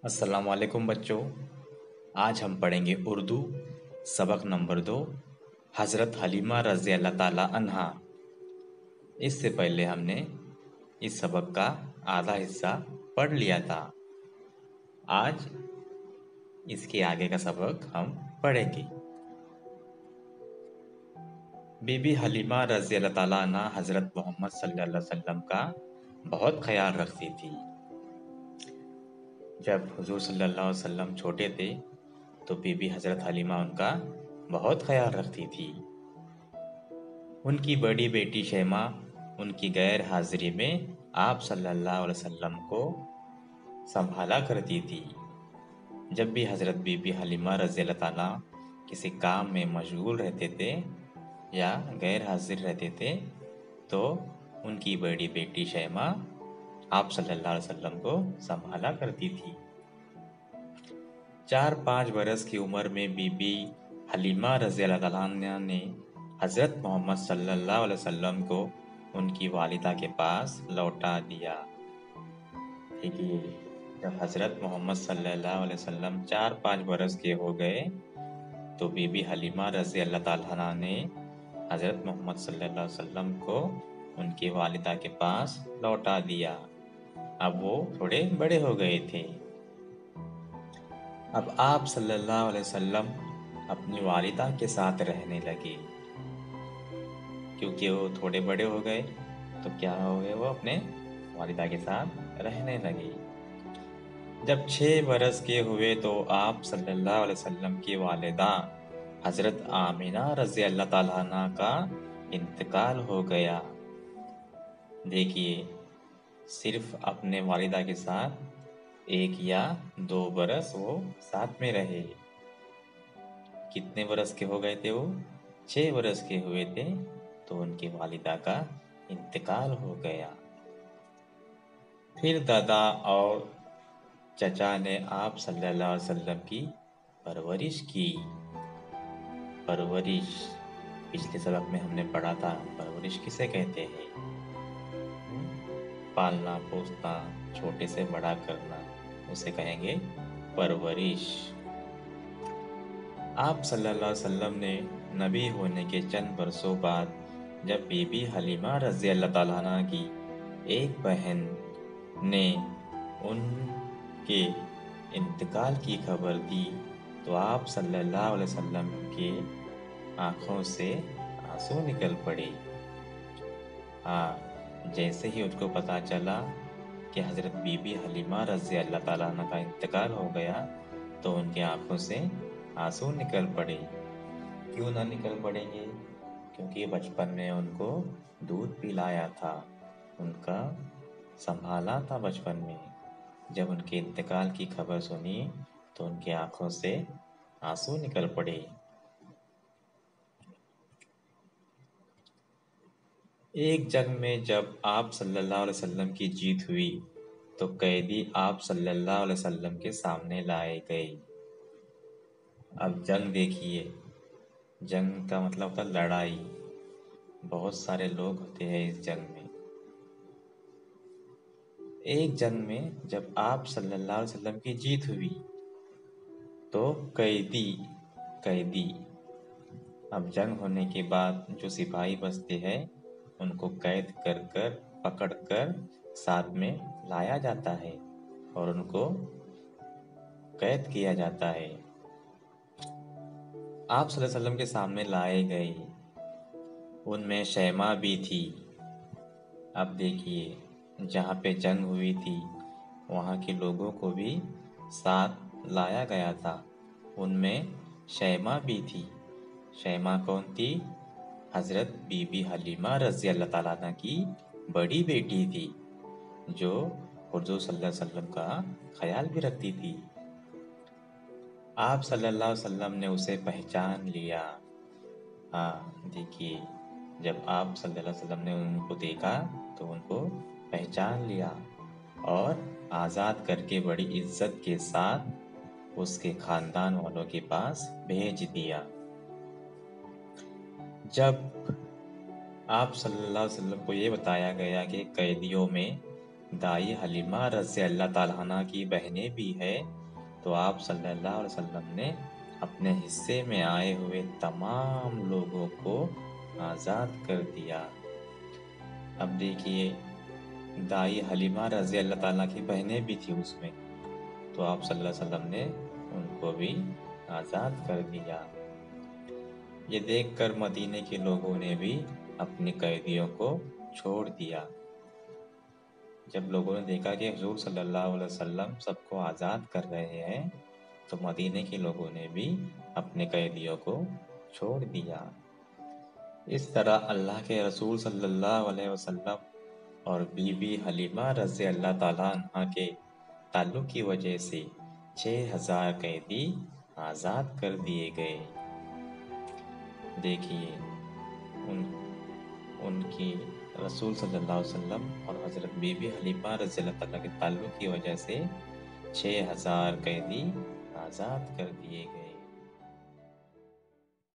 السلام علیکم بچوں، آج ہم پڑھیں گے اردو سبق نمبر 2، حضرت حلیمہ رضی اللہ تعالیٰ عنہا۔ اس سے پہلے ہم نے اس سبق کا آدھا حصہ پڑھ لیا تھا۔ آج اس کے آگے کا سبق ہم پڑھیں گے۔ بی بی حلیمہ رضی اللہ تعالیٰ عنہا حضرت محمد صلی اللہ علیہ وسلم کا بہت خیال رکھتی تھی۔ جب حضور صلی اللہ علیہ وسلم چھوٹے تھے تو بی بی حضرت حلیمہ ان کا بہت خیال رکھتی تھی۔ ان کی بڑی بیٹی شیمہ ان کی غیر حاضری میں آپ صلی اللہ علیہ وسلم کو سنبھالا کرتی تھی۔ جب بھی حضرت بی بی حلیمہ رضی اللہ تعالیٰ کسی کام میں مشغول رہتے تھے یا غیر حاضر رہتے تھے تو ان کی بڑی بیٹی شیمہ آپ صلی اللہ علیہ وسلم کو سنبھالا کرتی تھی۔ 4-5 برس کی عمر میں بی بی حلیمہ رضی اللہ تعالیٰ عنہ نے حضرت محمد صلی اللہ علیہ وسلم کو ان کی والدہ کے پاس لوٹا دیا۔ دیکھیے، جب حضرت محمد صلی اللہ علیہ وسلم 4-5 برس کے ہو گئے تو بی بی حلیمہ رضی اللہ تعالیٰ عنہ نے حضرت محمد صلی اللہ علیہ وسلم کو ان کی والدہ کے پاس لوٹا دیا۔ اب وہ تھوڑے بڑے ہو گئے تھے۔ اب آپ صلی اللہ علیہ وسلم اپنی والدہ کے ساتھ رہنے لگے، کیونکہ وہ تھوڑے بڑے ہو گئے تو کیا ہو گئے، وہ اپنے والدہ کے ساتھ رہنے لگے۔ جب 6 برس کے ہوئے تو آپ صلی اللہ علیہ وسلم کی والدہ حضرت آمینہ رضی اللہ تعالیٰ عنہ کا انتقال ہو گیا۔ دیکھیے، صرف اپنے والدہ کے ساتھ 1 یا 2 برس وہ ساتھ میں رہے۔ کتنے برس کے ہو گئے تھے وہ؟ 6 برس کے ہوئے تھے تو ان کی والدہ کا انتقال ہو گیا۔ پھر دادا اور چچا نے آپ صلی اللہ علیہ وسلم کی پرورش کی۔ پرورش پچھلے سبق میں ہم نے پڑھا تھا، پرورش کسے کہتے ہیں؟ پالنا پوسنا، چھوٹے سے بڑا کرنا، اسے کہیں گے پرورش۔ آپ صلی اللہ علیہ وسلم نے نبی ہونے کے چند برسوں بعد جب بی بی حلیمہ رضی اللہ تعالیٰ عنہ کی ایک بہن نے ان کے انتقال کی خبر دی تو آپ صلی اللہ علیہ وسلم کے آنکھوں سے آنسو نکل پڑے۔ جیسے ہی ان کو پتہ چلا کہ حضرت بی بی حلیمہ رضی اللہ تعالیٰ عنہ کا انتقال ہو گیا تو ان کی آنکھوں سے آنسو نکل پڑے۔ کیوں نہ نکل پڑیں گے؟ کیونکہ بچپن میں ان کو دودھ پلایا تھا، ان کا سنبھالا تھا بچپن میں۔ جب ان کے انتقال کی خبر سنی تو ان کی آنکھوں سے آنسو نکل پڑے۔ ایک جنگ میں جب آپ صلی اللہ علیہ وسلم کی جیت ہوئی تو قیدی آپ صلی اللہ علیہ وسلم کے سامنے لائے گئے۔ اب جنگ دیکھیے، جنگ کا مطلب ہوتا لڑائی، بہت سارے لوگ ہوتے ہیں اس جنگ میں۔ ایک جنگ میں جب آپ صلی اللہ علیہ وسلم کی جیت ہوئی تو قیدی اب جنگ ہونے کے بعد جو سپاہی بستے ہیں ان کو قید کر پکڑ کر ساتھ میں لایا جاتا ہے اور ان کو قید کیا جاتا ہے۔ آپ صلی اللہ علیہ وسلم کے سامنے لائے گئے، ان میں شیمہ بھی تھی۔ اب دیکھیے، جہاں پہ جنگ ہوئی تھی وہاں کے لوگوں کو بھی ساتھ لایا گیا تھا، ان میں شیمہ بھی تھی۔ شیمہ کون تھی؟ حضرت بی بی حلیمہ رضی اللہ تعالیٰ عنہ کی بڑی بیٹی تھی، جو حضور صلی اللہ علیہ وسلم کا خیال بھی رکھتی تھی۔ آپ صلی اللہ علیہ وسلم نے اسے پہچان لیا۔ دیکھیے، جب آپ صلی اللہ علیہ وسلم نے ان کو دیکھا تو ان کو پہچان لیا اور آزاد کر کے بڑی عزت کے ساتھ اس کے خاندان والوں کے پاس بھیج دیا۔ جب آپ صلی اللہ علیہ وسلم کو یہ بتایا گیا کہ قیدیوں میں دائی حلیمہ رضی اللہ تعالیٰ عنہ کی بہنیں بھی ہیں تو آپ صلی اللہ علیہ وسلم نے اپنے حصے میں آئے ہوئے تمام لوگوں کو آزاد کر دیا۔ اب دیکھیے، دائی حلیمہ رضی اللہ تعالیٰ کی بہنیں بھی تھیں اس میں، تو آپ صلی اللہ علیہ وسلم نے ان کو بھی آزاد کر دیا۔ یہ دیکھ کر مدینے کے لوگوں نے بھی اپنے قیدیوں کو چھوڑ دیا۔ جب لوگوں نے دیکھا کہ حضور صلی اللہ علیہ وسلم سب کو آزاد کر رہے ہیں تو مدینے کے لوگوں نے بھی اپنے قیدیوں کو چھوڑ دیا۔ اس طرح اللہ کے رسول صلی اللہ علیہ وسلم اور بی بی حلیمہ رضی اللہ تعالیٰ عنہ کے تعلق کی وجہ سے 6000 قیدی آزاد کر دیے گئے۔ دیکھیے، ان کی رسول صلی اللہ علیہ وسلم اور حضرت بی بی حلیمہ رضی اللہ تعالیٰ کے تعلق کی وجہ سے 6000 قیدی آزاد کر دیے گئے۔